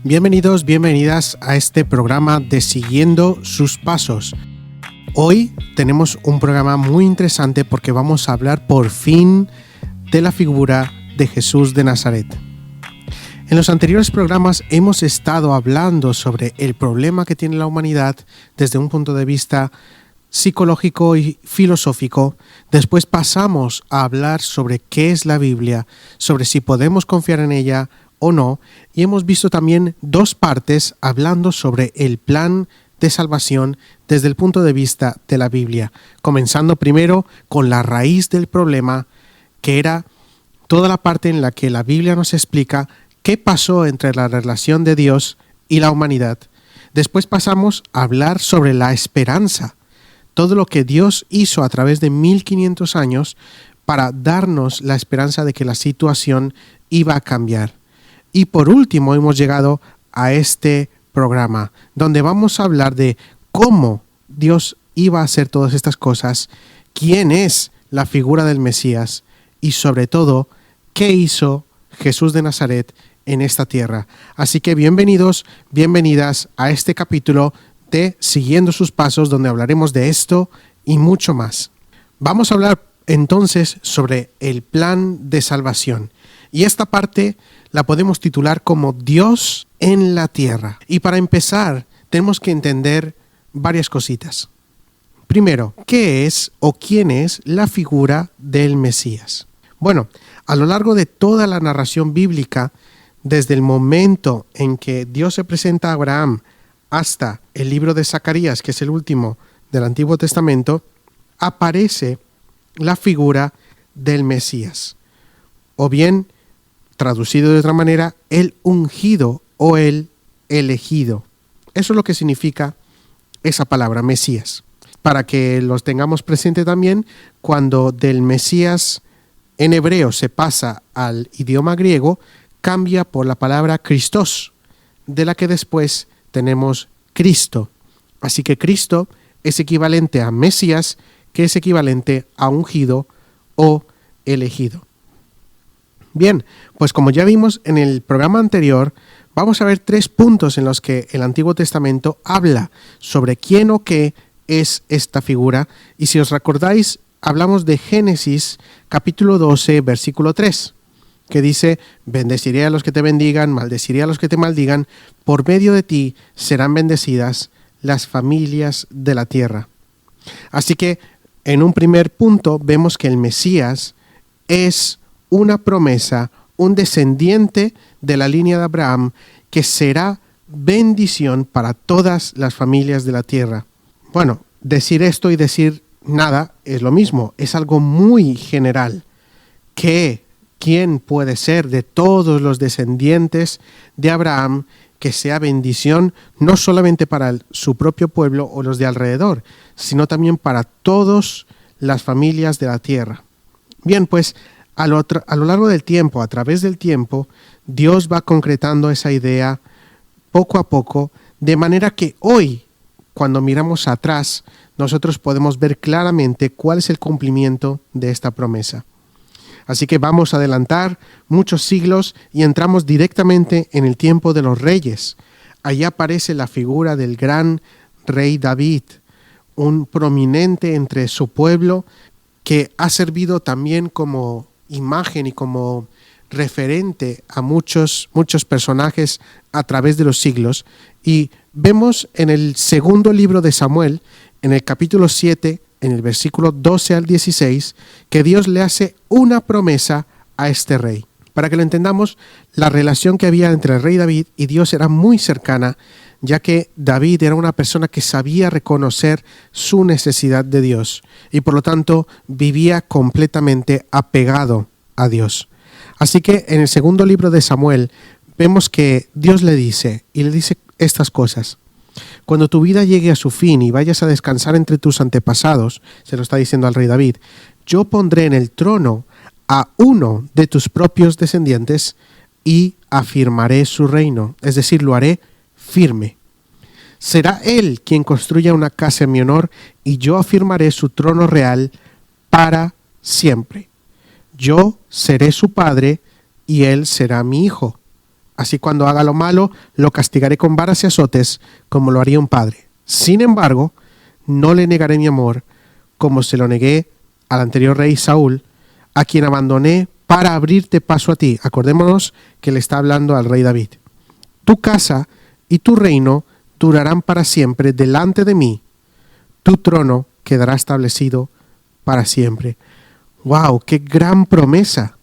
Bienvenidos, bienvenidas a este programa de Siguiendo sus Pasos. Hoy tenemos un programa muy interesante porque vamos a hablar por fin de la figura de Jesús de Nazaret. En los anteriores programas hemos estado hablando sobre el problema que tiene la humanidad desde un punto de vista psicológico y filosófico. Después pasamos a hablar sobre qué es la Biblia, sobre si podemos confiar en ella o no, y hemos visto también dos partes hablando sobre el plan de salvación desde el punto de vista de la Biblia, comenzando primero con la raíz del problema, que era toda la parte en la que la Biblia nos explica qué pasó entre la relación de Dios y la humanidad. Después pasamos a hablar sobre la esperanza, todo lo que Dios hizo a través de 1500 años para darnos la esperanza de que la situación iba a cambiar. Y por último hemos llegado a este programa, donde vamos a hablar de cómo Dios iba a hacer todas estas cosas, quién es la figura del Mesías y sobre todo, qué hizo Jesús de Nazaret en esta tierra. Así que bienvenidos, bienvenidas a este capítulo de Siguiendo sus Pasos, donde hablaremos de esto y mucho más. Vamos a hablar entonces sobre el plan de salvación. Y esta parte la podemos titular como Dios en la tierra. Y para empezar, tenemos que entender varias cositas. Primero, ¿qué es o quién es la figura del Mesías? Bueno, a lo largo de toda la narración bíblica, desde el momento en que Dios se presenta a Abraham hasta el libro de Zacarías, que es el último del Antiguo Testamento, aparece la figura del Mesías. O bien, traducido de otra manera, el ungido o el elegido. Eso es lo que significa esa palabra, Mesías. Para que los tengamos presente también, cuando del Mesías en hebreo se pasa al idioma griego, cambia por la palabra Christos, de la que después tenemos Cristo. Así que Cristo es equivalente a Mesías, que es equivalente a ungido o elegido. Bien, pues como ya vimos en el programa anterior, vamos a ver 3 puntos en los que el Antiguo Testamento habla sobre quién o qué es esta figura. Y si os recordáis, hablamos de Génesis capítulo 12, versículo 3, que dice: bendeciré a los que te bendigan, maldeciré a los que te maldigan, por medio de ti serán bendecidas las familias de la tierra. Así que en un primer punto vemos que el Mesías es una promesa, un descendiente de la línea de Abraham que será bendición para todas las familias de la tierra. Bueno, decir esto y decir nada es lo mismo, es algo muy general. ¿Quién puede ser de todos los descendientes de Abraham que sea bendición no solamente para su propio pueblo o los de alrededor, sino también para todas las familias de la tierra? Bien, pues a lo largo del tiempo, a través del tiempo, Dios va concretando esa idea poco a poco, de manera que hoy, cuando miramos atrás, nosotros podemos ver claramente cuál es el cumplimiento de esta promesa. Así que vamos a adelantar muchos siglos y entramos directamente en el tiempo de los reyes. Allí aparece la figura del gran rey David, un prominente entre su pueblo que ha servido también como imagen y como referente a muchos personajes a través de los siglos. Y vemos en el segundo libro de Samuel, en el capítulo 7, en el versículo 12 al 16, que Dios le hace una promesa a este rey. Para que lo entendamos, la relación que había entre el rey David y Dios era muy cercana, ya que David era una persona que sabía reconocer su necesidad de Dios y por lo tanto vivía completamente apegado a Dios. Así que en el segundo libro de Samuel vemos que Dios le dice estas cosas: cuando tu vida llegue a su fin y vayas a descansar entre tus antepasados, se lo está diciendo al rey David, yo pondré en el trono a uno de tus propios descendientes y afirmaré su reino, es decir, lo haré firme. Será él quien construya una casa en mi honor y yo afirmaré su trono real para siempre. Yo seré su padre y él será mi hijo. Así cuando haga lo malo, lo castigaré con varas y azotes, como lo haría un padre. Sin embargo, no le negaré mi amor, como se lo negué al anterior rey Saúl, a quien abandoné para abrirte paso a ti. Acordémonos que le está hablando al rey David. Tu casa y tu reino durarán para siempre delante de mí. Tu trono quedará establecido para siempre. ¡Wow! ¡Qué gran promesa!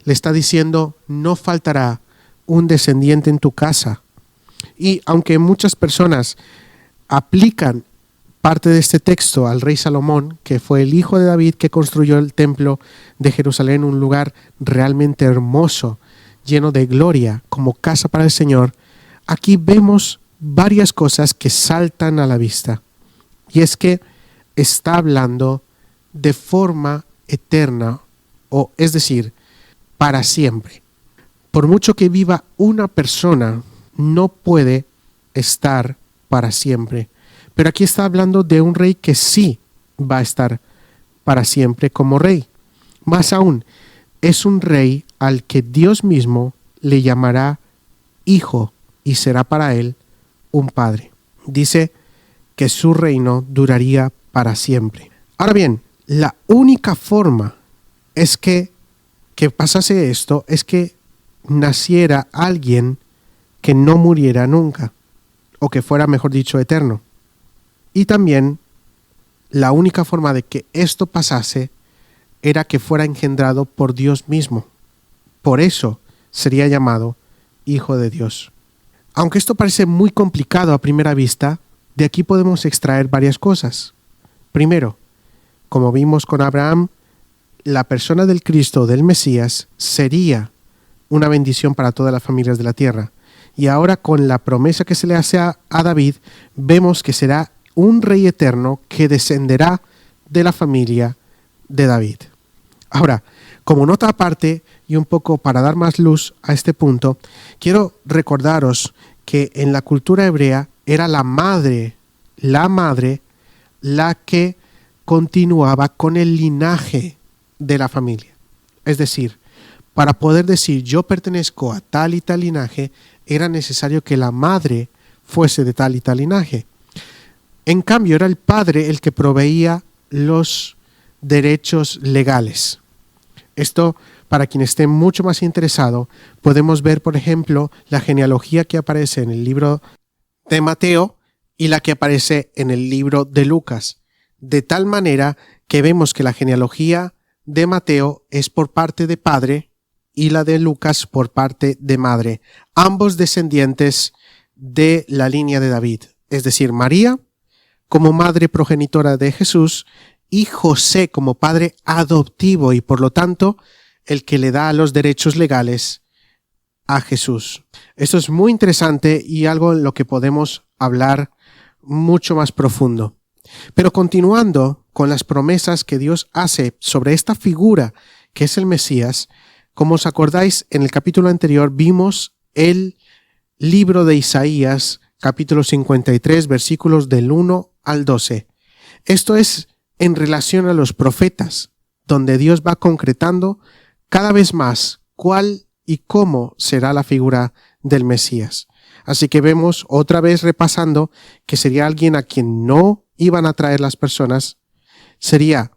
Le está diciendo, no faltará un descendiente en tu casa. Y aunque muchas personas aplican parte de este texto al rey Salomón, que fue el hijo de David que construyó el templo de Jerusalén, un lugar realmente hermoso, lleno de gloria, como casa para el Señor, aquí vemos varias cosas que saltan a la vista. Y es que está hablando de forma eterna, o es decir, para siempre. Por mucho que viva una persona, no puede estar para siempre. Pero aquí está hablando de un rey que sí va a estar para siempre como rey. Más aún, es un rey al que Dios mismo le llamará hijo y será para él un padre. Dice que su reino duraría para siempre. Ahora bien, la única forma es que pasase esto es que naciera alguien que no muriera nunca, o que fuera, mejor dicho, eterno. Y también la única forma de que esto pasase era que fuera engendrado por Dios mismo. Por eso sería llamado Hijo de Dios. Aunque esto parece muy complicado a primera vista, de aquí podemos extraer varias cosas. Primero, como vimos con Abraham, la persona del Cristo, del Mesías, sería una bendición para todas las familias de la tierra. Y ahora con la promesa que se le hace a David, vemos que será un rey eterno que descenderá de la familia de David. Ahora, como nota aparte y un poco para dar más luz a este punto, quiero recordaros que en la cultura hebrea era la madre la que continuaba con el linaje de la familia. Es decir, para poder decir yo pertenezco a tal y tal linaje, era necesario que la madre fuese de tal y tal linaje. En cambio, era el padre el que proveía los derechos legales. Esto, para quien esté mucho más interesado, podemos ver, por ejemplo, la genealogía que aparece en el libro de Mateo y la que aparece en el libro de Lucas. De tal manera que vemos que la genealogía de Mateo es por parte de padre y la de Lucas por parte de madre, ambos descendientes de la línea de David, es decir, María como madre progenitora de Jesús y José como padre adoptivo y por lo tanto el que le da los derechos legales a Jesús. Esto es muy interesante y algo en lo que podemos hablar mucho más profundo. Pero continuando con las promesas que Dios hace sobre esta figura que es el Mesías, como os acordáis, en el capítulo anterior vimos el libro de Isaías, capítulo 53, versículos del 1 al 12. Esto es en relación a los profetas, donde Dios va concretando cada vez más cuál y cómo será la figura del Mesías. Así que vemos otra vez repasando que sería alguien a quien no iban a traer las personas, sería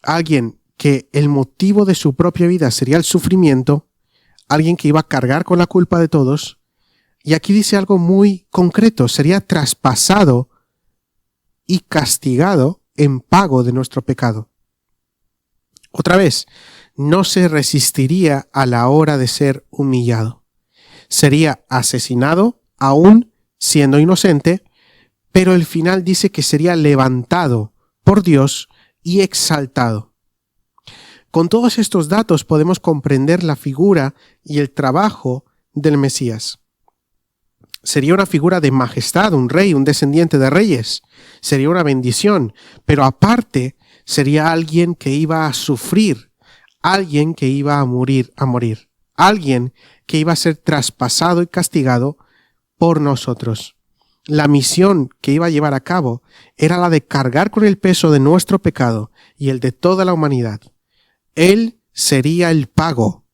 alguien que el motivo de su propia vida sería el sufrimiento, alguien que iba a cargar con la culpa de todos, y aquí dice algo muy concreto, sería traspasado y castigado en pago de nuestro pecado. Otra vez, no se resistiría a la hora de ser humillado. Sería asesinado, aún siendo inocente, pero el final dice que sería levantado por Dios y exaltado. Con todos estos datos podemos comprender la figura y el trabajo del Mesías. Sería una figura de majestad, un rey, un descendiente de reyes. Sería una bendición, pero aparte sería alguien que iba a sufrir, alguien que iba a morir, alguien que iba a ser traspasado y castigado por nosotros. La misión que iba a llevar a cabo era la de cargar con el peso de nuestro pecado y el de toda la humanidad. Él sería el pago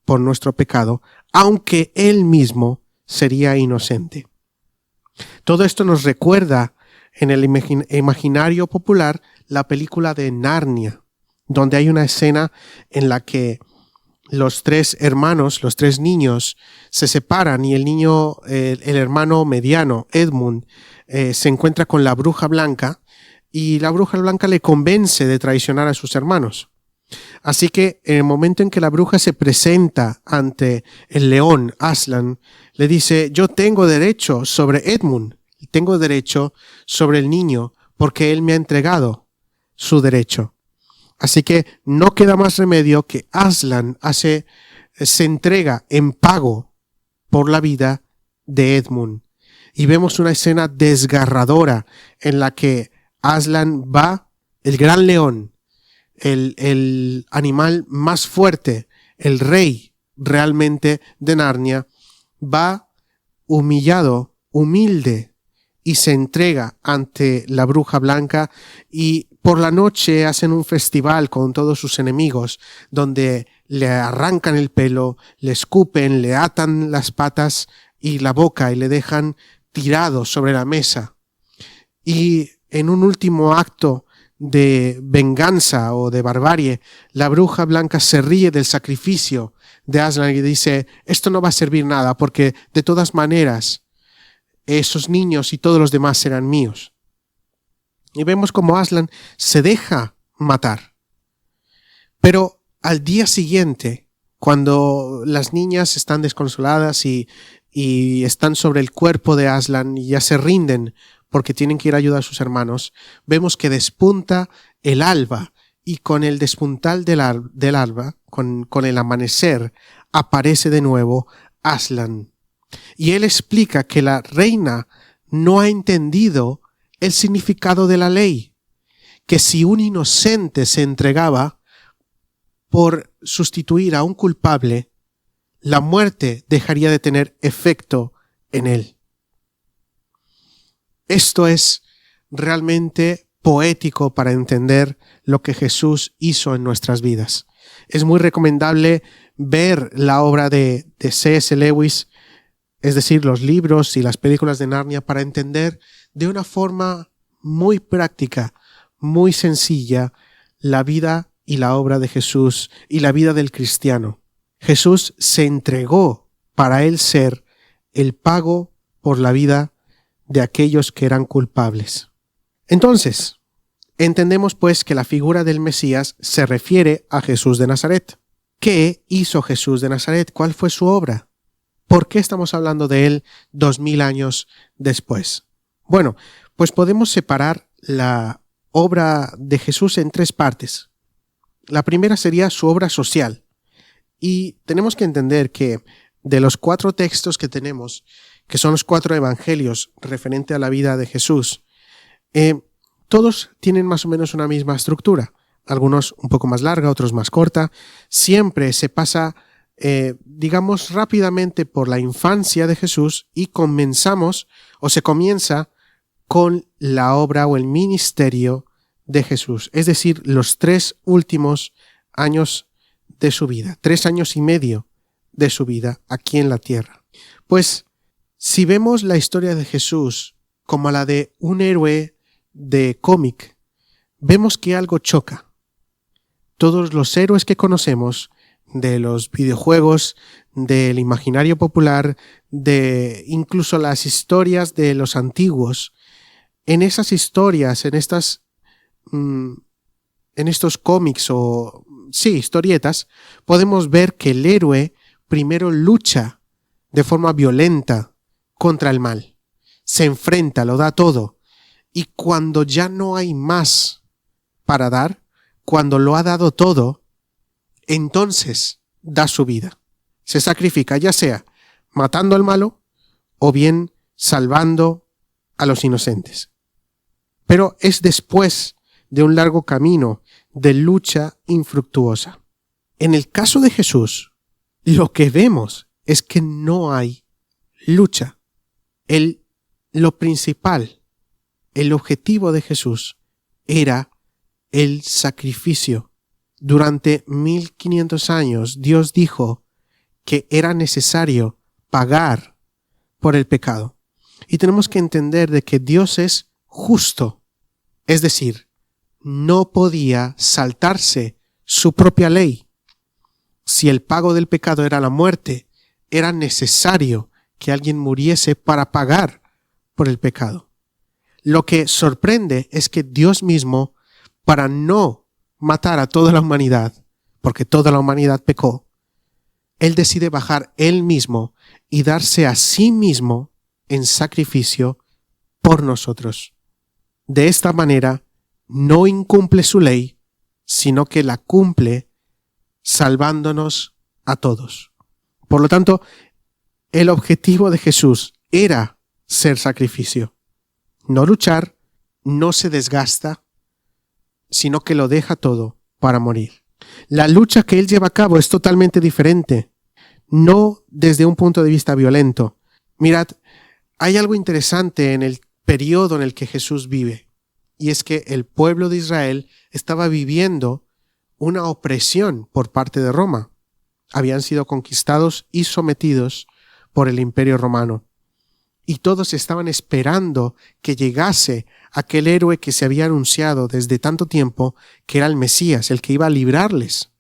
por nuestro pecado aunque él mismo sería inocente. Todo esto nos recuerda en el imaginario popular la película de Narnia, donde hay una escena en la que los tres hermanos, los tres niños, se separan y el hermano mediano, Edmund, se encuentra con la bruja blanca y la bruja blanca le convence de traicionar a sus hermanos. Así que en el momento en que la bruja se presenta ante el león, Aslan, le dice: yo tengo derecho sobre Edmund, tengo derecho sobre el niño porque él me ha entregado su derecho. Así que no queda más remedio que Aslan se entrega en pago por la vida de Edmund. Y vemos una escena desgarradora en la que Aslan va, el gran león, el animal más fuerte, el rey realmente de Narnia, va humillado, humilde, y se entrega ante la bruja blanca, y por la noche hacen un festival con todos sus enemigos, donde le arrancan el pelo, le escupen, le atan las patas y la boca y le dejan tirado sobre la mesa. Y en un último acto de venganza o de barbarie, la bruja blanca se ríe del sacrificio de Aslan y dice: esto no va a servir nada porque de todas maneras esos niños y todos los demás serán míos. Y vemos como Aslan se deja matar. Pero al día siguiente, cuando las niñas están desconsoladas y están sobre el cuerpo de Aslan y ya se rinden porque tienen que ir a ayudar a sus hermanos, vemos que despunta el alba, y con el despuntar del alba, con el amanecer, aparece de nuevo Aslan. Y él explica que la reina no ha entendido el significado de la ley, que si un inocente se entregaba por sustituir a un culpable, la muerte dejaría de tener efecto en él. Esto es realmente poético para entender lo que Jesús hizo en nuestras vidas. Es muy recomendable ver la obra de C.S. Lewis, es decir, los libros y las películas de Narnia, para entender de una forma muy práctica, muy sencilla, la vida y la obra de Jesús y la vida del cristiano. Jesús se entregó para él ser el pago por la vida de aquellos que eran culpables. Entonces, entendemos pues que la figura del Mesías se refiere a Jesús de Nazaret. ¿Qué hizo Jesús de Nazaret? ¿Cuál fue su obra? ¿Por qué estamos hablando de él 2000 años después? Bueno, pues podemos separar la obra de Jesús en tres partes. La primera sería su obra social. Y tenemos que entender que de los 4 textos que tenemos, que son los 4 evangelios referente a la vida de Jesús, todos tienen más o menos una misma estructura. Algunos un poco más larga, otros más corta. Siempre se pasa digamos rápidamente por la infancia de Jesús y se comienza con la obra o el ministerio de Jesús, es decir, los 3 últimos años de su vida, 3 años y medio de su vida aquí en la tierra. Pues si vemos la historia de Jesús como la de un héroe de cómic, vemos que algo choca. Todos los héroes que conocemos de los videojuegos, del imaginario popular, de incluso las historias de los antiguos, en esas historias, en estos cómics historietas, podemos ver que el héroe primero lucha de forma violenta contra el mal, se enfrenta, lo da todo, y cuando ya no hay más para dar, cuando lo ha dado todo, entonces da su vida. Se sacrifica, ya sea matando al malo o bien salvando a los inocentes. Pero es después de un largo camino de lucha infructuosa. En el caso de Jesús, lo que vemos es que no hay lucha. Lo principal, el objetivo de Jesús era el sacrificio. Durante 1500 años Dios dijo que era necesario pagar por el pecado. Y tenemos que entender de que Dios es justo, es decir, no podía saltarse su propia ley. Si el pago del pecado era la muerte, era necesario que alguien muriese para pagar por el pecado. Lo que sorprende es que Dios mismo, para no matar a toda la humanidad, porque toda la humanidad pecó, Él decide bajar Él mismo y darse a sí mismo en sacrificio por nosotros. De esta manera, no incumple su ley, sino que la cumple salvándonos a todos. Por lo tanto, el objetivo de Jesús era ser sacrificio. No luchar, no se desgasta, sino que lo deja todo para morir. La lucha que Él lleva a cabo es totalmente diferente, no desde un punto de vista violento. Mirad, hay algo interesante en el periodo en el que Jesús vive, y es que el pueblo de Israel estaba viviendo una opresión por parte de Roma. Habían sido conquistados y sometidos por el Imperio Romano. Y todos estaban esperando que llegase aquel héroe que se había anunciado desde tanto tiempo, que era el Mesías, el que iba a librarles.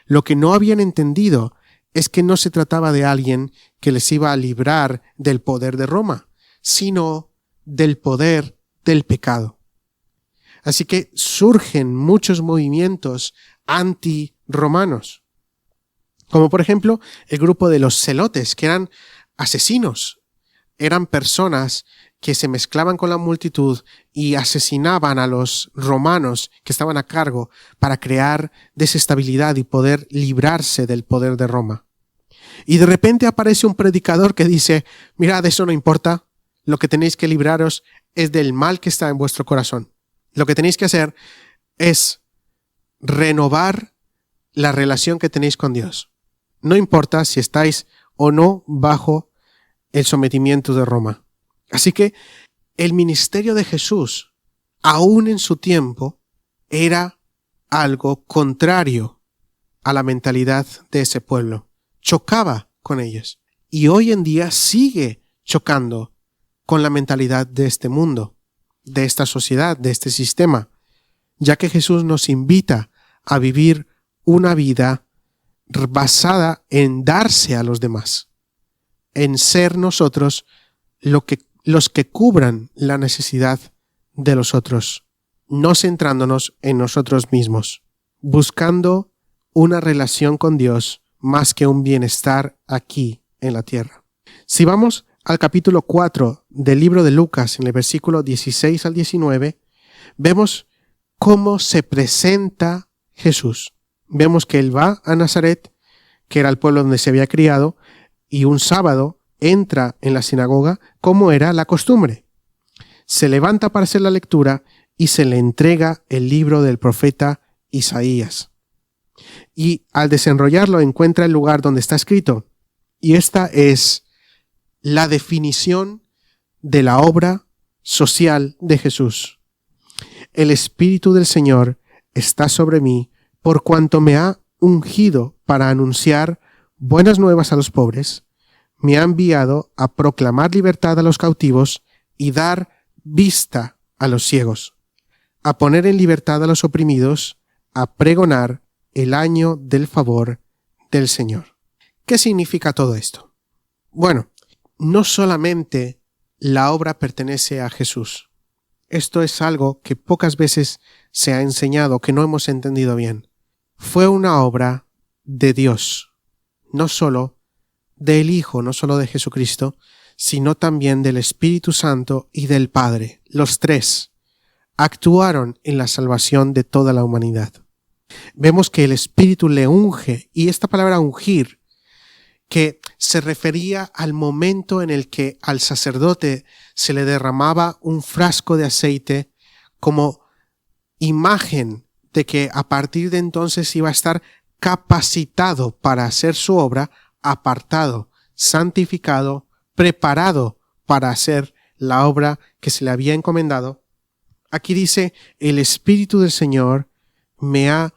Lo que no habían entendido es que no se trataba de alguien que les iba a librar del poder de Roma, sino del poder del pecado. Así que surgen muchos movimientos anti-romanos, como por ejemplo el grupo de los celotes, que eran asesinos. Eran personas que se mezclaban con la multitud y asesinaban a los romanos que estaban a cargo para crear desestabilidad y poder librarse del poder de Roma. Y de repente aparece un predicador que dice: mirad, eso no importa, lo que tenéis que libraros es del mal que está en vuestro corazón. Lo que tenéis que hacer es renovar la relación que tenéis con Dios. No importa si estáis o no bajo el sometimiento de Roma. Así que el ministerio de Jesús, aún en su tiempo, era algo contrario a la mentalidad de ese pueblo. Chocaba con ellos. Y hoy en día sigue chocando con la mentalidad de este mundo, de esta sociedad, de este sistema, ya que Jesús nos invita a vivir una vida basada en darse a los demás, en ser nosotros los que cubran la necesidad de los otros, no centrándonos en nosotros mismos, buscando una relación con Dios más que un bienestar aquí en la tierra. Si vamos al capítulo 4 del libro de Lucas, en el versículo 16 al 19, vemos cómo se presenta Jesús. Vemos que Él va a Nazaret, que era el pueblo donde se había criado, y un sábado entra en la sinagoga como era la costumbre. Se levanta para hacer la lectura y se le entrega el libro del profeta Isaías. Y al desenrollarlo encuentra el lugar donde está escrito. Y esta es la definición de la obra social de Jesús. El Espíritu del Señor está sobre mí, por cuanto me ha ungido para anunciar buenas nuevas a los pobres, me ha enviado a proclamar libertad a los cautivos y dar vista a los ciegos, a poner en libertad a los oprimidos, a pregonar el año del favor del Señor. ¿Qué significa todo esto? Bueno, no solamente la obra pertenece a Jesús. Esto es algo que pocas veces se ha enseñado, que no hemos entendido bien. Fue una obra de Dios, no solo del Hijo, no solo de Jesucristo, sino también del Espíritu Santo y del Padre. Los tres actuaron en la salvación de toda la humanidad. Vemos que el Espíritu le unge, y esta palabra ungir, que se refería al momento en el que al sacerdote se le derramaba un frasco de aceite como imagen de que a partir de entonces iba a estar capacitado para hacer su obra, apartado, santificado, preparado para hacer la obra que se le había encomendado. Aquí dice: el Espíritu del Señor me ha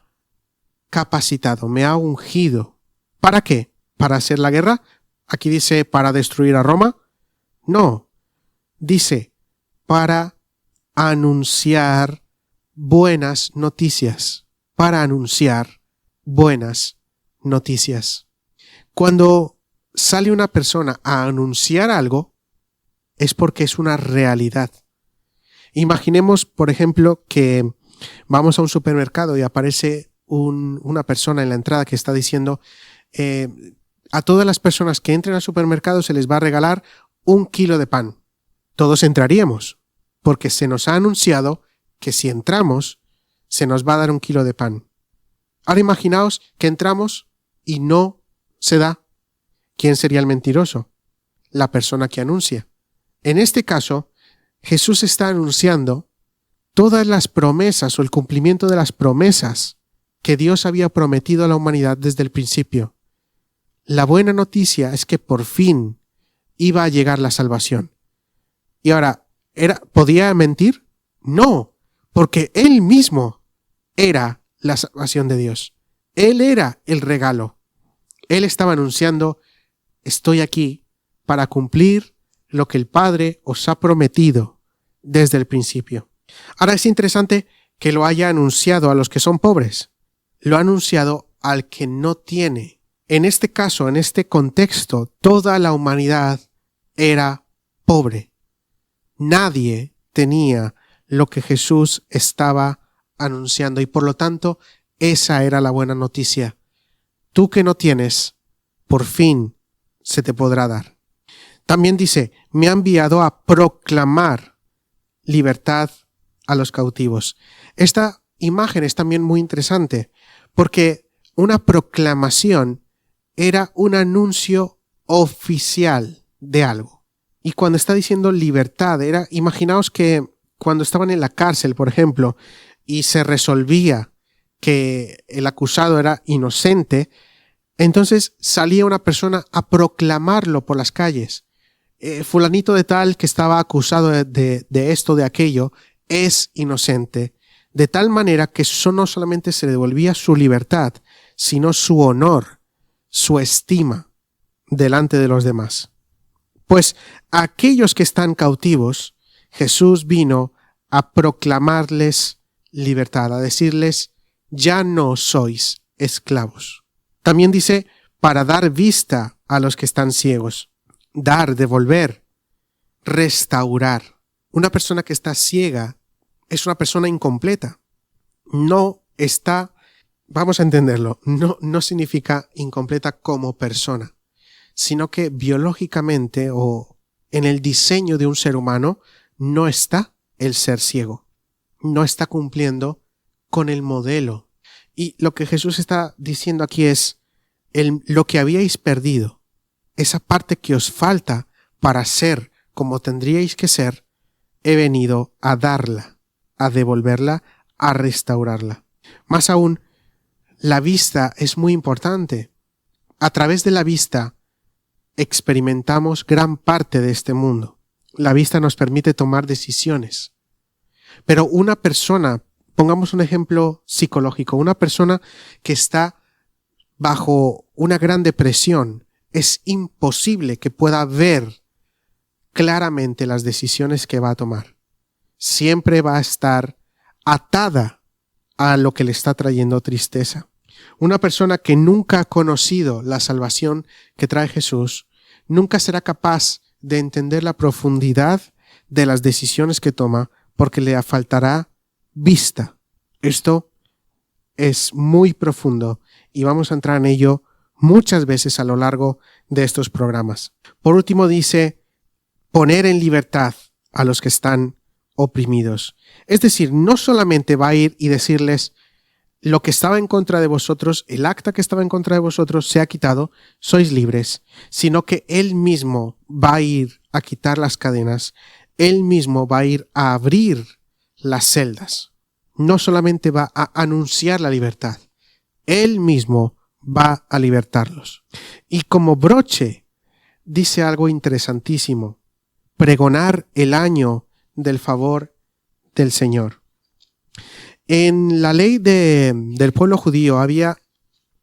capacitado, me ha ungido. ¿Para qué? para hacer la guerra. Aquí dice para destruir a Roma. No, dice para anunciar buenas noticias. Para anunciar buenas noticias. Cuando sale una persona a anunciar algo, es porque es una realidad. Imaginemos, por ejemplo, que vamos a un supermercado y aparece una persona en la entrada que está diciendo a todas las personas que entren al supermercado se les va a regalar 1 kilo de pan. Todos entraríamos, porque se nos ha anunciado que si entramos, se nos va a dar 1 kilo de pan. Ahora imaginaos que entramos y no se da. ¿Quién sería el mentiroso? La persona que anuncia. En este caso, Jesús está anunciando todas las promesas o el cumplimiento de las promesas que Dios había prometido a la humanidad desde el principio. La buena noticia es que por fin iba a llegar la salvación. Y ahora, ¿podía mentir? No, porque Él mismo era la salvación de Dios. Él era el regalo. Él estaba anunciando, estoy aquí para cumplir lo que el Padre os ha prometido desde el principio. Ahora es interesante que lo haya anunciado a los que son pobres. Lo ha anunciado al que no tiene. En este caso, en este contexto, toda la humanidad era pobre. Nadie tenía lo que Jesús estaba anunciando y por lo tanto, esa era la buena noticia. Tú que no tienes, por fin se te podrá dar. También dice, me ha enviado a proclamar libertad a los cautivos. Esta imagen es también muy interesante porque una proclamación era un anuncio oficial de algo. Y cuando está diciendo libertad, imaginaos que cuando estaban en la cárcel, por ejemplo, y se resolvía que el acusado era inocente, entonces salía una persona a proclamarlo por las calles. Fulanito de tal que estaba acusado de esto, de aquello, es inocente. De tal manera que no solamente se le devolvía su libertad, sino su honor, su estima delante de los demás. Pues a aquellos que están cautivos, Jesús vino a proclamarles libertad, a decirles, ya no sois esclavos. También dice, para dar vista a los que están ciegos. Dar, devolver, restaurar. Una persona que está ciega es una persona incompleta. No está, vamos a entenderlo, no significa incompleta como persona, sino que biológicamente o en el diseño de un ser humano no está el ser ciego. No está cumpliendo con el modelo. Y lo que Jesús está diciendo aquí es, lo que habíais perdido, esa parte que os falta para ser como tendríais que ser, he venido a darla, a devolverla, a restaurarla. Más aún, la vista es muy importante. A través de la vista experimentamos gran parte de este mundo. La vista nos permite tomar decisiones. Pero una persona, pongamos un ejemplo psicológico, una persona que está bajo una gran depresión, es imposible que pueda ver claramente las decisiones que va a tomar. Siempre va a estar atada a lo que le está trayendo tristeza. Una persona que nunca ha conocido la salvación que trae Jesús, nunca será capaz de entender la profundidad de las decisiones que toma porque le faltará vista. Esto es muy profundo y vamos a entrar en ello muchas veces a lo largo de estos programas. Por último dice, poner en libertad a los que están oprimidos. Es decir, no solamente va a ir y decirles, lo que estaba en contra de vosotros, el acta que estaba en contra de vosotros se ha quitado, sois libres, sino que Él mismo va a ir a quitar las cadenas, Él mismo va a ir a abrir las celdas. No solamente va a anunciar la libertad, Él mismo va a libertarlos. Y como broche, dice algo interesantísimo, pregonar el año del favor del Señor. En la ley del pueblo judío había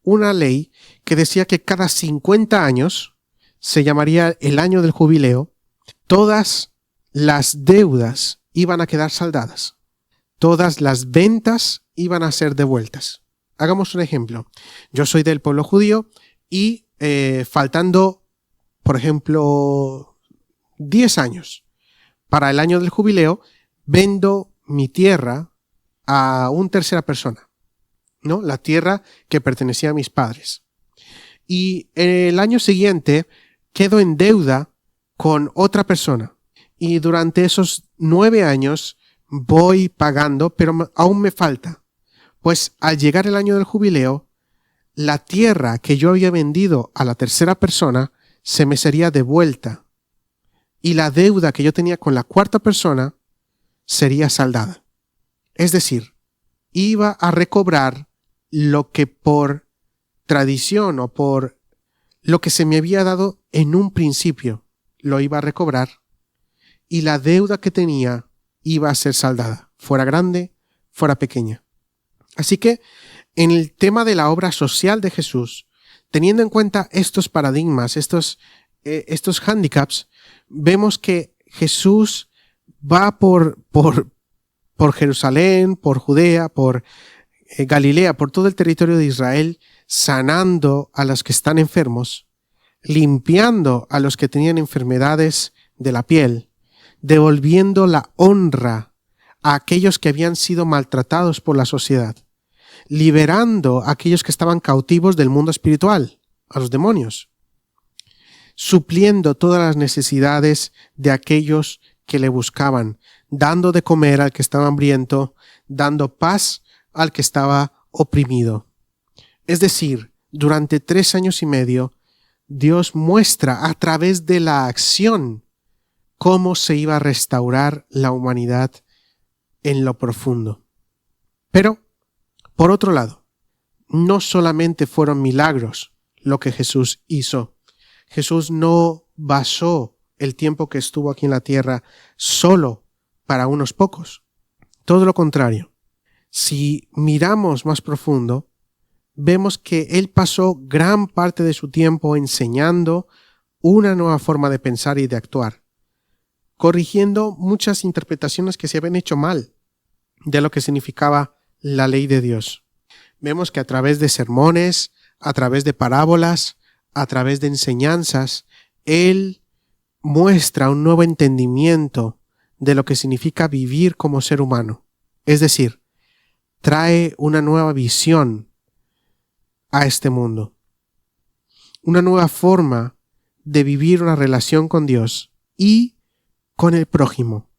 una ley que decía que cada 50 años, se llamaría el año del jubileo, todas las deudas iban a quedar saldadas. Todas las ventas iban a ser devueltas. Hagamos un ejemplo. Yo soy del pueblo judío y faltando, por ejemplo, 10 años para el año del jubileo, vendo mi tierra a una tercera persona, ¿no? La tierra que pertenecía a mis padres. Y el año siguiente quedo en deuda con otra persona. Y durante esos 9 años voy pagando, pero aún me falta. Pues al llegar el año del jubileo, la tierra que yo había vendido a la tercera persona se me sería devuelta. Y la deuda que yo tenía con la cuarta persona sería saldada. Es decir, iba a recobrar lo que por tradición o por lo que se me había dado en un principio, lo iba a recobrar y la deuda que tenía iba a ser saldada, fuera grande, fuera pequeña. Así que en el tema de la obra social de Jesús, teniendo en cuenta estos paradigmas, estos hándicaps, vemos que Jesús va por Jerusalén, por Judea, por Galilea, por todo el territorio de Israel, sanando a los que están enfermos, limpiando a los que tenían enfermedades de la piel, devolviendo la honra a aquellos que habían sido maltratados por la sociedad, liberando a aquellos que estaban cautivos del mundo espiritual, a los demonios, supliendo todas las necesidades de aquellos que le buscaban, dando de comer al que estaba hambriento, dando paz al que estaba oprimido. Es decir, durante 3 años y medio, Dios muestra a través de la acción cómo se iba a restaurar la humanidad en lo profundo. Pero, por otro lado, no solamente fueron milagros lo que Jesús hizo. Jesús no basó el tiempo que estuvo aquí en la tierra solo para unos pocos. Todo lo contrario. Si miramos más profundo, vemos que Él pasó gran parte de su tiempo enseñando una nueva forma de pensar y de actuar, corrigiendo muchas interpretaciones que se habían hecho mal de lo que significaba la ley de Dios. Vemos que a través de sermones, a través de parábolas, a través de enseñanzas, Él muestra un nuevo entendimiento de lo que significa vivir como ser humano. Es decir, trae una nueva visión a este mundo, una nueva forma de vivir una relación con Dios y con el prójimo.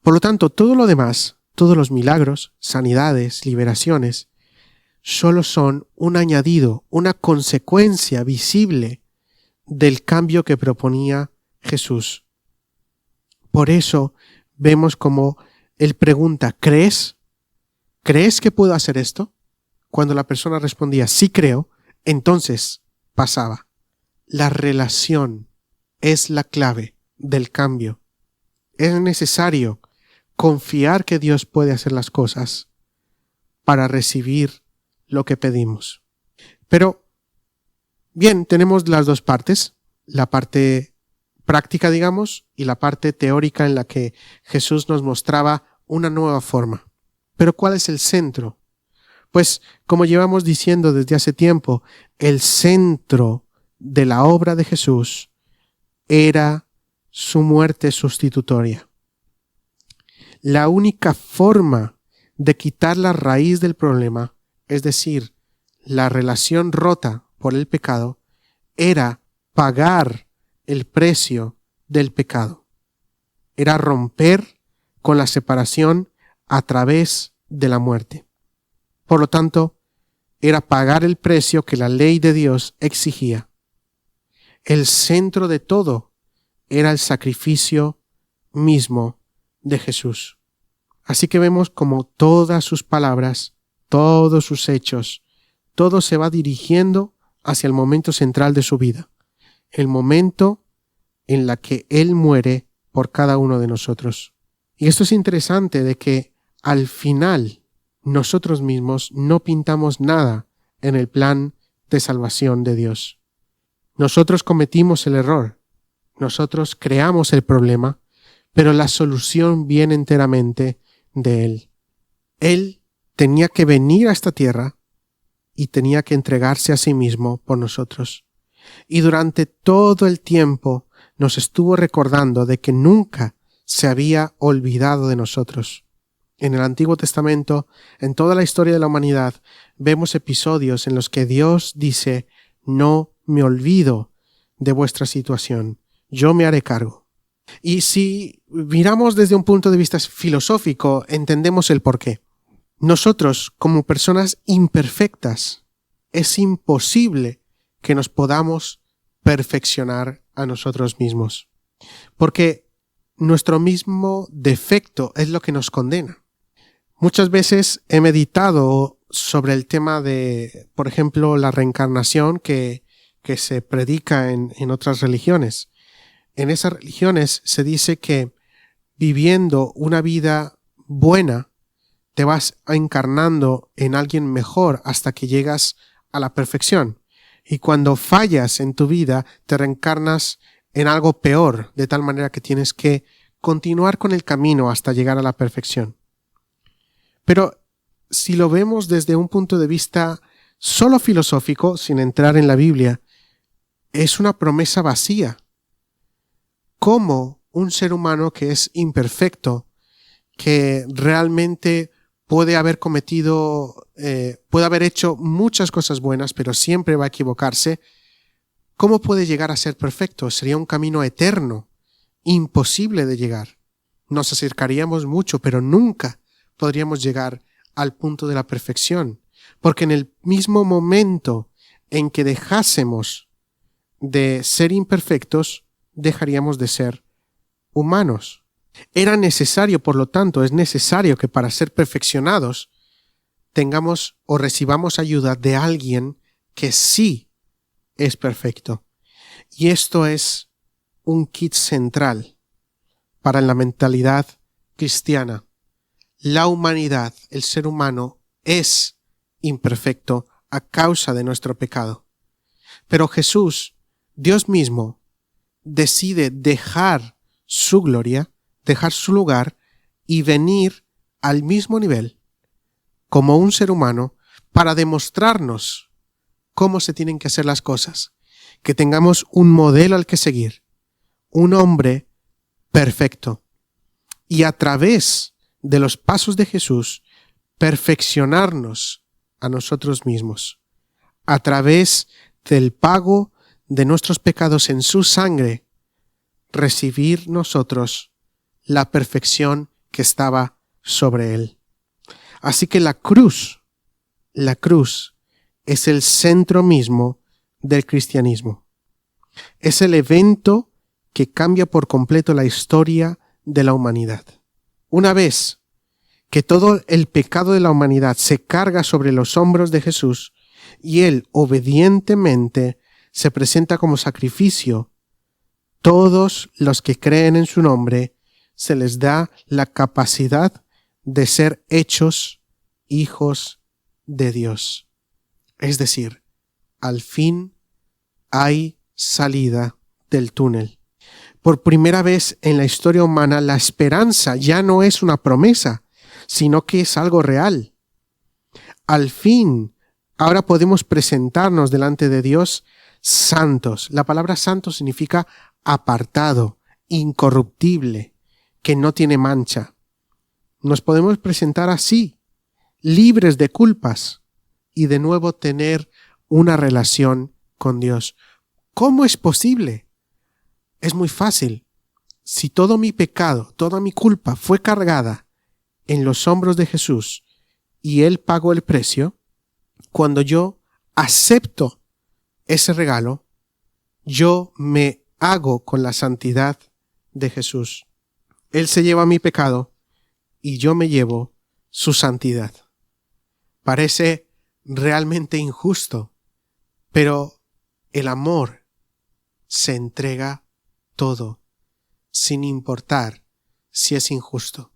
Por lo tanto, todo lo demás, todos los milagros, sanidades, liberaciones, solo son un añadido, una consecuencia visible del cambio que proponía Jesús. Por eso vemos como Él pregunta, ¿crees? ¿Crees que puedo hacer esto? Cuando la persona respondía, sí creo, entonces pasaba. La relación es la clave del cambio. Es necesario confiar que Dios puede hacer las cosas para recibir lo que pedimos. Pero, bien, tenemos las dos partes, la parte práctica, digamos, y la parte teórica en la que Jesús nos mostraba una nueva forma. Pero ¿cuál es el centro? Pues, como llevamos diciendo desde hace tiempo, el centro de la obra de Jesús era su muerte sustitutoria. La única forma de quitar la raíz del problema, es decir, la relación rota por el pecado, era pagar el precio del pecado. Era romper con la separación a través de la muerte. Por lo tanto, era pagar el precio que la ley de Dios exigía. El centro de todo era el sacrificio mismo de Jesús. Así que vemos como todas sus palabras, todos sus hechos, todo se va dirigiendo hacia el momento central de su vida, el momento en la que Él muere por cada uno de nosotros. Y esto es interesante de que al final nosotros mismos no pintamos nada en el plan de salvación de Dios. Nosotros cometimos el error, nosotros creamos el problema, pero la solución viene enteramente de Él. Él tenía que venir a esta tierra y tenía que entregarse a sí mismo por nosotros. Y durante todo el tiempo nos estuvo recordando de que nunca se había olvidado de nosotros. En el Antiguo Testamento, en toda la historia de la humanidad, vemos episodios en los que Dios dice: no me olvido de vuestra situación, yo me haré cargo. Y si miramos desde un punto de vista filosófico, entendemos el porqué. Nosotros, como personas imperfectas, es imposible que nos podamos perfeccionar a nosotros mismos, porque nuestro mismo defecto es lo que nos condena. Muchas veces he meditado sobre el tema de, por ejemplo, la reencarnación que se predica en otras religiones. En esas religiones se dice que viviendo una vida buena te vas encarnando en alguien mejor hasta que llegas a la perfección. Y cuando fallas en tu vida, te reencarnas en algo peor, de tal manera que tienes que continuar con el camino hasta llegar a la perfección. Pero si lo vemos desde un punto de vista solo filosófico, sin entrar en la Biblia, es una promesa vacía. ¿Cómo un ser humano que es imperfecto, que realmente puede haber hecho muchas cosas buenas, pero siempre va a equivocarse, cómo puede llegar a ser perfecto? Sería un camino eterno, imposible de llegar. Nos acercaríamos mucho, pero nunca podríamos llegar al punto de la perfección, porque en el mismo momento en que dejásemos de ser imperfectos, dejaríamos de ser humanos. Era necesario, por lo tanto, es necesario que para ser perfeccionados tengamos o recibamos ayuda de alguien que sí es perfecto. Y esto es un kit central para la mentalidad cristiana. La humanidad, el ser humano, es imperfecto a causa de nuestro pecado. Pero Jesús, Dios mismo, decide dejar su gloria, dejar su lugar y venir al mismo nivel como un ser humano para demostrarnos cómo se tienen que hacer las cosas, que tengamos un modelo al que seguir, un hombre perfecto, y a través de los pasos de Jesús perfeccionarnos a nosotros mismos, a través del pago de nuestros pecados en su sangre, recibir nosotros la perfección que estaba sobre él. Así que la cruz es el centro mismo del cristianismo. Es el evento que cambia por completo la historia de la humanidad. Una vez que todo el pecado de la humanidad se carga sobre los hombros de Jesús y Él obedientemente se presenta como sacrificio, todos los que creen en su nombre se les da la capacidad de ser hechos hijos de Dios. Es decir, al fin hay salida del túnel. Por primera vez en la historia humana, la esperanza ya no es una promesa, sino que es algo real. Al fin, ahora podemos presentarnos delante de Dios santos. La palabra santo significa apartado, incorruptible, que no tiene mancha. Nos podemos presentar así, libres de culpas, y de nuevo tener una relación con Dios. ¿Cómo es posible? Es muy fácil. Si todo mi pecado, toda mi culpa fue cargada en los hombros de Jesús y Él pagó el precio, cuando yo acepto ese regalo, yo me hago con la santidad de Jesús. Él se lleva mi pecado y yo me llevo su santidad. Parece realmente injusto, pero el amor se entrega todo, sin importar si es injusto.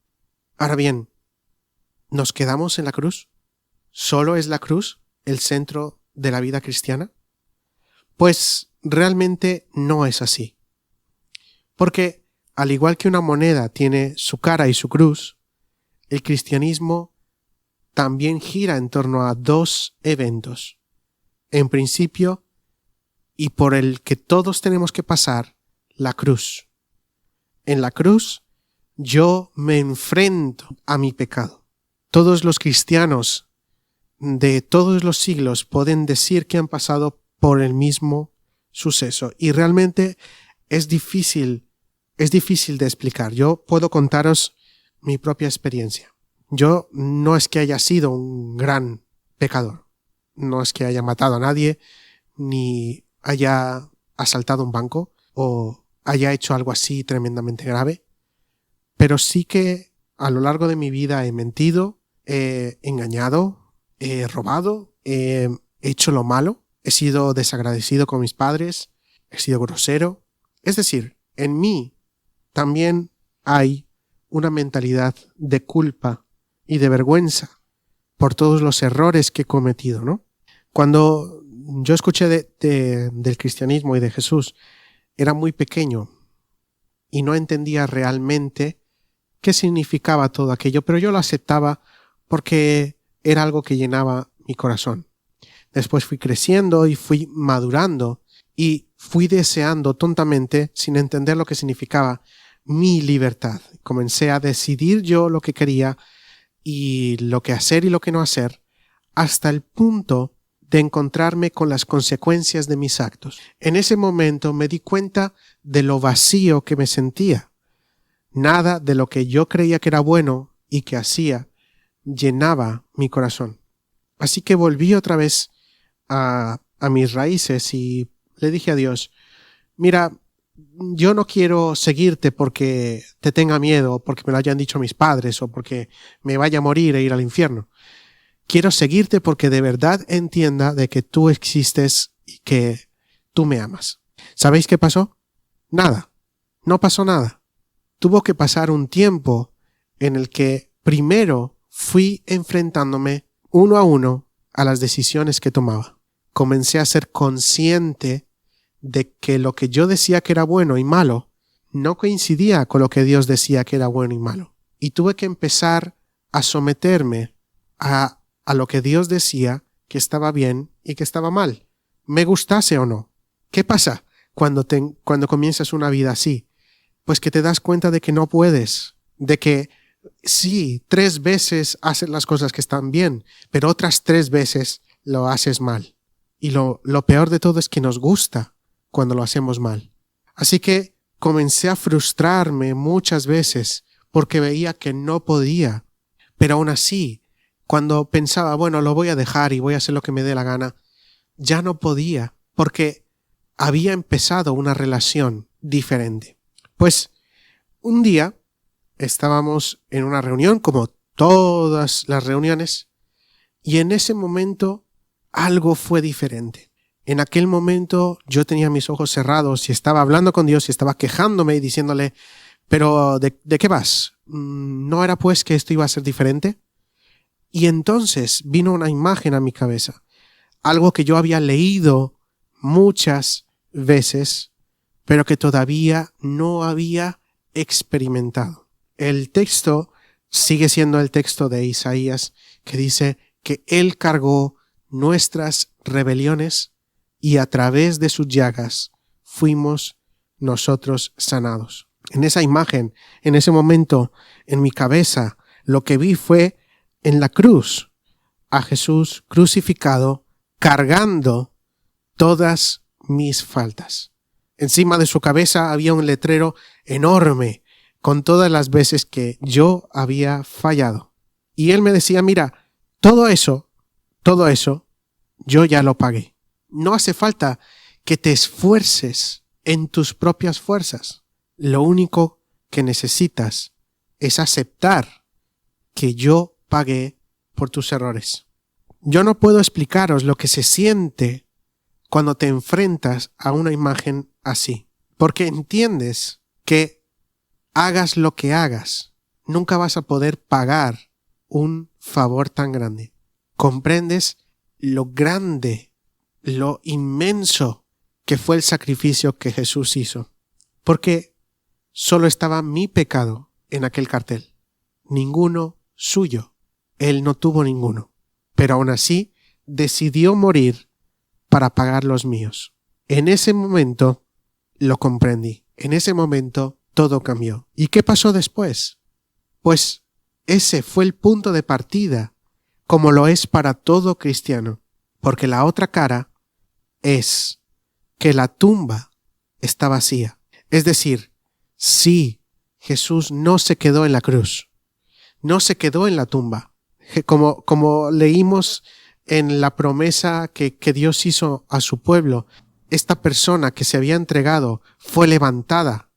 Ahora bien, ¿nos quedamos en la cruz? ¿Solo es la cruz? el centro de la vida cristiana? Pues realmente no es así. Porque al igual que una moneda tiene su cara y su cruz, el cristianismo también gira en torno a dos eventos. En principio, y por el que todos tenemos que pasar, la cruz. En la cruz, yo me enfrento a mi pecado. Todos los cristianos de todos los siglos pueden decir que han pasado por el mismo suceso. Y realmente es difícil de explicar. Yo puedo contaros mi propia experiencia. Yo no es que haya sido un gran pecador. No es que haya matado a nadie, ni haya asaltado un banco, o haya hecho algo así tremendamente grave. Pero sí que a lo largo de mi vida he mentido, he engañado, he robado, he hecho lo malo, he sido desagradecido con mis padres, he sido grosero. Es decir, en mí también hay una mentalidad de culpa y de vergüenza por todos los errores que he cometido, ¿no? Cuando yo escuché del cristianismo y de Jesús, era muy pequeño y no entendía realmente qué significaba todo aquello, pero yo lo aceptaba porque era algo que llenaba mi corazón. Después fui creciendo y fui madurando y fui deseando tontamente, sin entender lo que significaba, mi libertad. Comencé a decidir yo lo que quería y lo que hacer y lo que no hacer, hasta el punto de encontrarme con las consecuencias de mis actos. En ese momento me di cuenta de lo vacío que me sentía. Nada de lo que yo creía que era bueno y que hacía llenaba mi corazón. Así que volví otra vez a mis raíces y le dije a Dios, mira, yo no quiero seguirte porque te tenga miedo, o porque me lo hayan dicho mis padres, o porque me vaya a morir e ir al infierno. Quiero seguirte porque de verdad entienda de que tú existes y que tú me amas. ¿Sabéis qué pasó? Nada. No pasó nada. Tuvo que pasar un tiempo en el que primero fui enfrentándome uno a las decisiones que tomaba. Comencé a ser consciente de que lo que yo decía que era bueno y malo no coincidía con lo que Dios decía que era bueno y malo. Y tuve que empezar a someterme a lo que Dios decía que estaba bien y que estaba mal, me gustase o no. ¿Qué pasa cuando comienzas una vida así? Pues que te das cuenta de que no puedes, de que sí, 3 veces haces las cosas que están bien, pero otras 3 veces lo haces mal. Y lo peor de todo es que nos gusta cuando lo hacemos mal. Así que comencé a frustrarme muchas veces porque veía que no podía. Pero aún así, cuando pensaba, bueno, lo voy a dejar y voy a hacer lo que me dé la gana, ya no podía porque había empezado una relación diferente. Pues un día estábamos en una reunión, como todas las reuniones, y en ese momento algo fue diferente. En aquel momento yo tenía mis ojos cerrados y estaba hablando con Dios y estaba quejándome y diciéndole, pero ¿de qué vas? ¿No era pues que esto iba a ser diferente? Y entonces vino una imagen a mi cabeza, algo que yo había leído muchas veces, pero que todavía no había experimentado. El texto sigue siendo el texto de Isaías, que dice que Él cargó nuestras rebeliones y a través de sus llagas fuimos nosotros sanados. En esa imagen, en ese momento, en mi cabeza, lo que vi fue en la cruz a Jesús crucificado, cargando todas mis faltas. Encima de su cabeza había un letrero enorme con todas las veces que yo había fallado. Y él me decía, mira, todo eso, yo ya lo pagué. No hace falta que te esfuerces en tus propias fuerzas. Lo único que necesitas es aceptar que yo pagué por tus errores. Yo no puedo explicaros lo que se siente cuando te enfrentas a una imagen así, porque entiendes que hagas lo que hagas, nunca vas a poder pagar un favor tan grande. Comprendes lo grande, lo inmenso que fue el sacrificio que Jesús hizo. Porque solo estaba mi pecado en aquel cartel, ninguno suyo. Él no tuvo ninguno, pero aún así decidió morir para pagar los míos. En ese momento lo comprendí, en ese momento todo cambió. ¿Y qué pasó después? Pues ese fue el punto de partida, como lo es para todo cristiano, porque la otra cara es que la tumba está vacía. Es decir, sí, Jesús no se quedó en la cruz, no se quedó en la tumba, como leímos en la promesa que Dios hizo a su pueblo. Esta persona que se había entregado fue levantada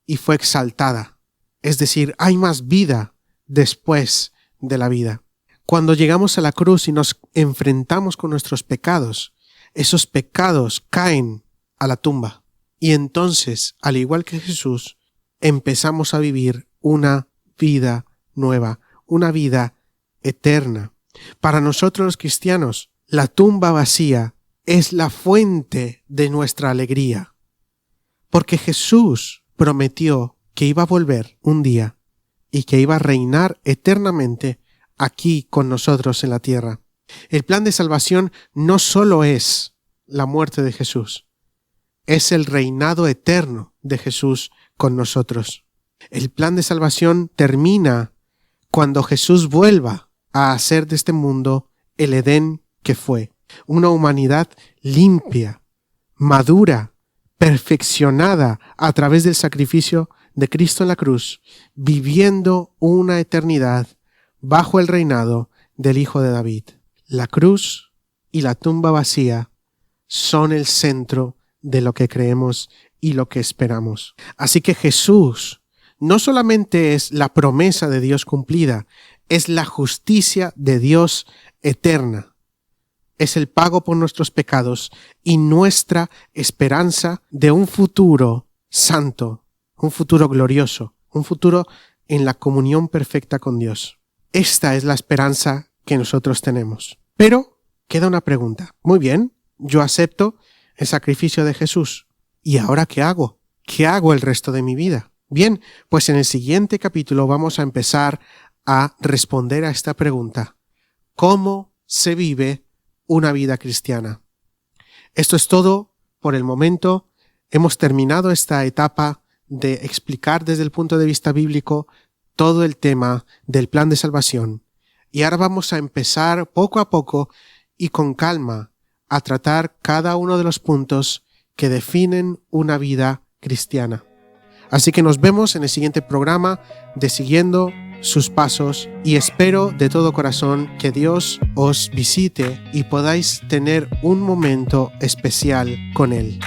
y fue exaltada. Es decir, hay más vida después de la vida. Cuando llegamos a la cruz y nos enfrentamos con nuestros pecados, esos pecados caen a la tumba. Y entonces, al igual que Jesús, empezamos a vivir una vida nueva, una vida eterna. Para nosotros los cristianos, la tumba vacía es la fuente de nuestra alegría, porque Jesús prometió que iba a volver un día y que iba a reinar eternamente aquí con nosotros en la tierra. El plan de salvación no solo es la muerte de Jesús, es el reinado eterno de Jesús con nosotros. El plan de salvación termina cuando Jesús vuelva a hacer de este mundo el Edén que fue. Una humanidad limpia, madura, perfeccionada a través del sacrificio de Cristo en la cruz, viviendo una eternidad bajo el reinado del Hijo de David. La cruz y la tumba vacía son el centro de lo que creemos y lo que esperamos. Así que Jesús no solamente es la promesa de Dios cumplida, es la justicia de Dios eterna. Es el pago por nuestros pecados y nuestra esperanza de un futuro santo, un futuro glorioso, un futuro en la comunión perfecta con Dios. Esta es la esperanza que nosotros tenemos. Pero queda una pregunta. Muy bien, yo acepto el sacrificio de Jesús. ¿Y ahora qué hago? ¿Qué hago el resto de mi vida? Bien, pues en el siguiente capítulo vamos a empezar a responder a esta pregunta. ¿Cómo se vive una vida cristiana? Esto es todo por el momento. Hemos terminado esta etapa de explicar desde el punto de vista bíblico todo el tema del plan de salvación. Y ahora vamos a empezar poco a poco y con calma a tratar cada uno de los puntos que definen una vida cristiana. Así que nos vemos en el siguiente programa de Siguiendo sus Pasos y espero de todo corazón que Dios os visite y podáis tener un momento especial con Él.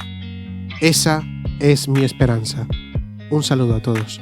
Esa es mi esperanza. Un saludo a todos.